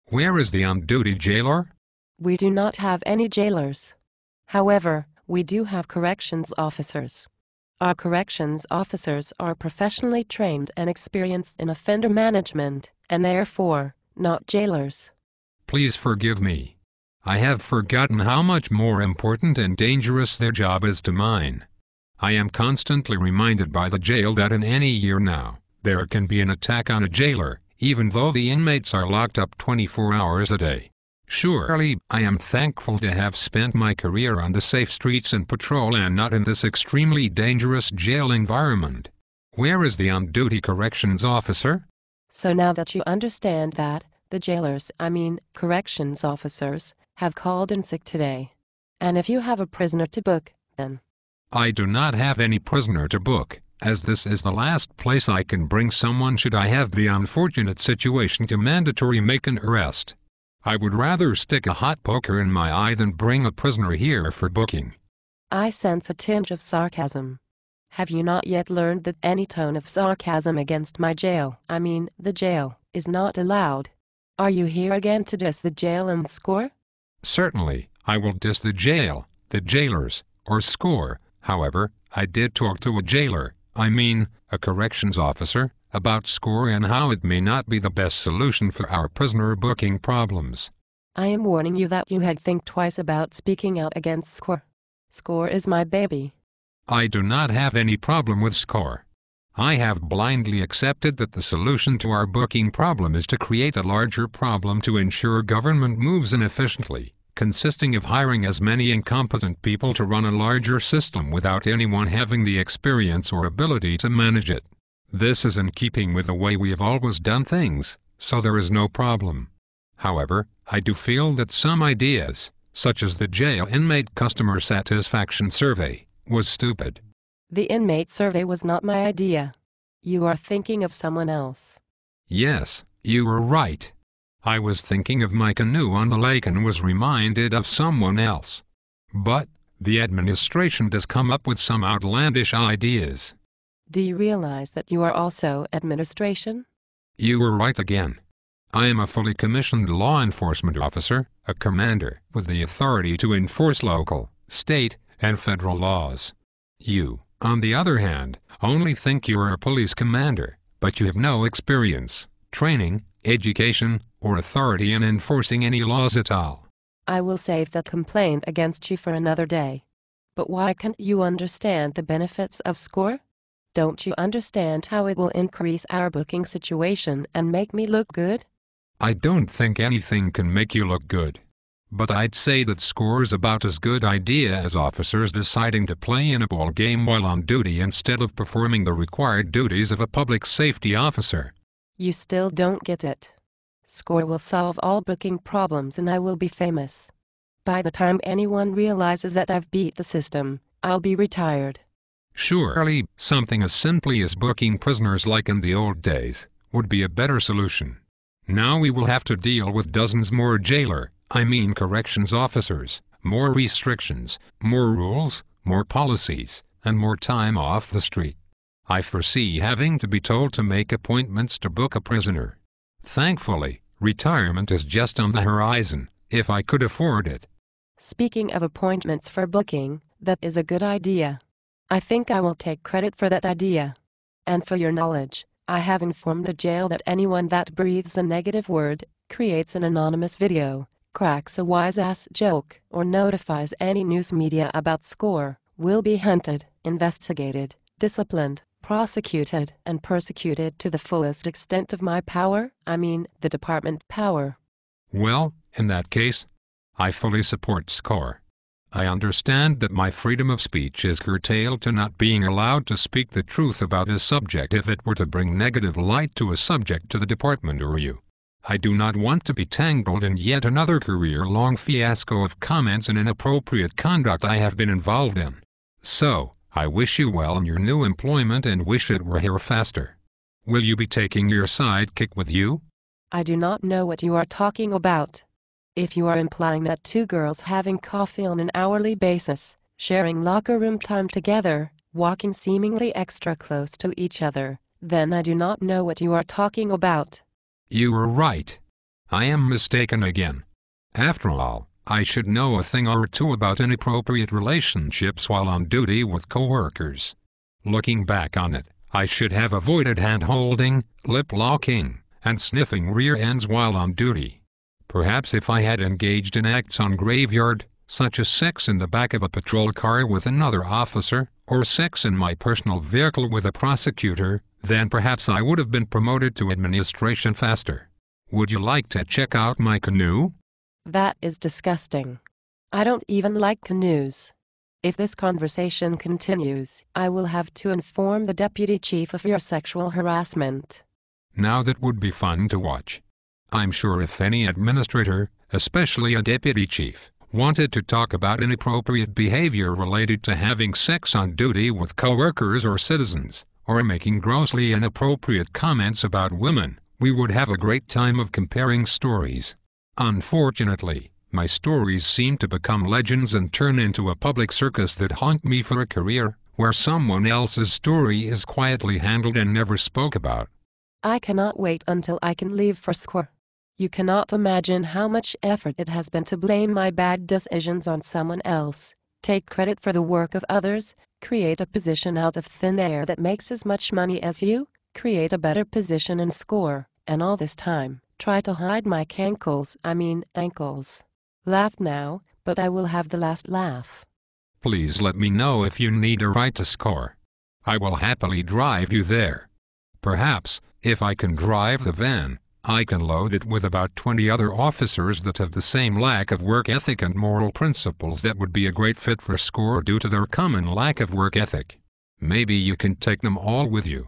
Where is the on-duty jailer? We do not have any jailers. However, we do have corrections officers. Our corrections officers are professionally trained and experienced in offender management, and therefore, not jailers. Please forgive me. I have forgotten how much more important and dangerous their job is to mine. I am constantly reminded by the jail that in any year now, there can be an attack on a jailer, even though the inmates are locked up 24 hours a day. Surely, I am thankful to have spent my career on the safe streets and patrol and not in this extremely dangerous jail environment. Where is the on-duty corrections officer? So now that you understand that, the jailers, corrections officers, have called in sick today. And if you have a prisoner to book, then... I do not have any prisoner to book, as this is the last place I can bring someone should I have the unfortunate situation to mandatory make an arrest. I would rather stick a hot poker in my eye than bring a prisoner here for booking. I sense a tinge of sarcasm. Have you not yet learned that any tone of sarcasm against my jail, the jail, is not allowed? Are you here again to diss the jail and score? Certainly, I will diss the jail, the jailers, or score. However, I did talk to a jailer, a corrections officer, about score and how it may not be the best solution for our prisoner booking problems. I am warning you that you had think twice about speaking out against score. Score is my baby. I do not have any problem with score. I have blindly accepted that the solution to our booking problem is to create a larger problem to ensure government moves in efficiently, consisting of hiring as many incompetent people to run a larger system without anyone having the experience or ability to manage it. This is in keeping with the way we have always done things, so there is no problem. However, I do feel that some ideas, such as the jail inmate customer satisfaction survey, was stupid. The inmate survey was not my idea. You are thinking of someone else. Yes, you were right. I was thinking of my canoe on the lake and was reminded of someone else. But, the administration does come up with some outlandish ideas. Do you realize that you are also administration? You were right again. I am a fully commissioned law enforcement officer, a commander, with the authority to enforce local, state, and federal laws. You, on the other hand, only think you are a police commander, but you have no experience, training, education, or authority in enforcing any laws at all. I will save that complaint against you for another day. But why can't you understand the benefits of score? Don't you understand how it will increase our booking situation and make me look good? I don't think anything can make you look good. But I'd say that score is about as good idea as officers deciding to play in a ball game while on duty instead of performing the required duties of a public safety officer. You still don't get it. Score will solve all booking problems and I will be famous. By the time anyone realizes that I've beat the system, I'll be retired. Surely, something as simply as booking prisoners like in the old days, would be a better solution. Now we will have to deal with dozens more corrections officers, more restrictions, more rules, more policies, and more time off the street. I foresee having to be told to make appointments to book a prisoner. Thankfully, retirement is just on the horizon, if I could afford it. Speaking of appointments for booking, that is a good idea. I think I will take credit for that idea. And for your knowledge, I have informed the jail that anyone that breathes a negative word, creates an anonymous video, cracks a wise-ass joke, or notifies any news media about score, will be hunted, investigated, disciplined, prosecuted, and persecuted to the fullest extent of my power, the department's power. Well, in that case, I fully support score. I understand that my freedom of speech is curtailed to not being allowed to speak the truth about a subject if it were to bring negative light to a subject to the department or you. I do not want to be tangled in yet another career-long fiasco of comments and inappropriate conduct I have been involved in. So, I wish you well in your new employment and wish it were here faster. Will you be taking your sidekick with you? I do not know what you are talking about. If you are implying that two girls having coffee on an hourly basis, sharing locker room time together, walking seemingly extra close to each other, then I do not know what you are talking about. You are right. I am mistaken again. After all, I should know a thing or two about inappropriate relationships while on duty with coworkers. Looking back on it, I should have avoided hand-holding, lip-locking, and sniffing rear ends while on duty. Perhaps if I had engaged in acts on graveyard, such as sex in the back of a patrol car with another officer, or sex in my personal vehicle with a prosecutor, then perhaps I would have been promoted to administration faster. Would you like to check out my canoe? That is disgusting. I don't even like canoes. If this conversation continues, I will have to inform the deputy chief of your sexual harassment. Now that would be fun to watch. I'm sure if any administrator, especially a deputy chief, wanted to talk about inappropriate behavior related to having sex on duty with coworkers or citizens, or making grossly inappropriate comments about women, we would have a great time of comparing stories. Unfortunately, my stories seem to become legends and turn into a public circus that haunt me for a career, where someone else's story is quietly handled and never spoke about. I cannot wait until I can leave for SCORE. You cannot imagine how much effort it has been to blame my bad decisions on someone else, take credit for the work of others, create a position out of thin air that makes as much money as you, create a better position in SCORE, and all this time, try to hide my ankles. Laugh now, but I will have the last laugh. Please let me know if you need a ride to SCORE. I will happily drive you there. Perhaps, if I can drive the van, I can load it with about 20 other officers that have the same lack of work ethic and moral principles that would be a great fit for SCORE due to their common lack of work ethic. Maybe you can take them all with you.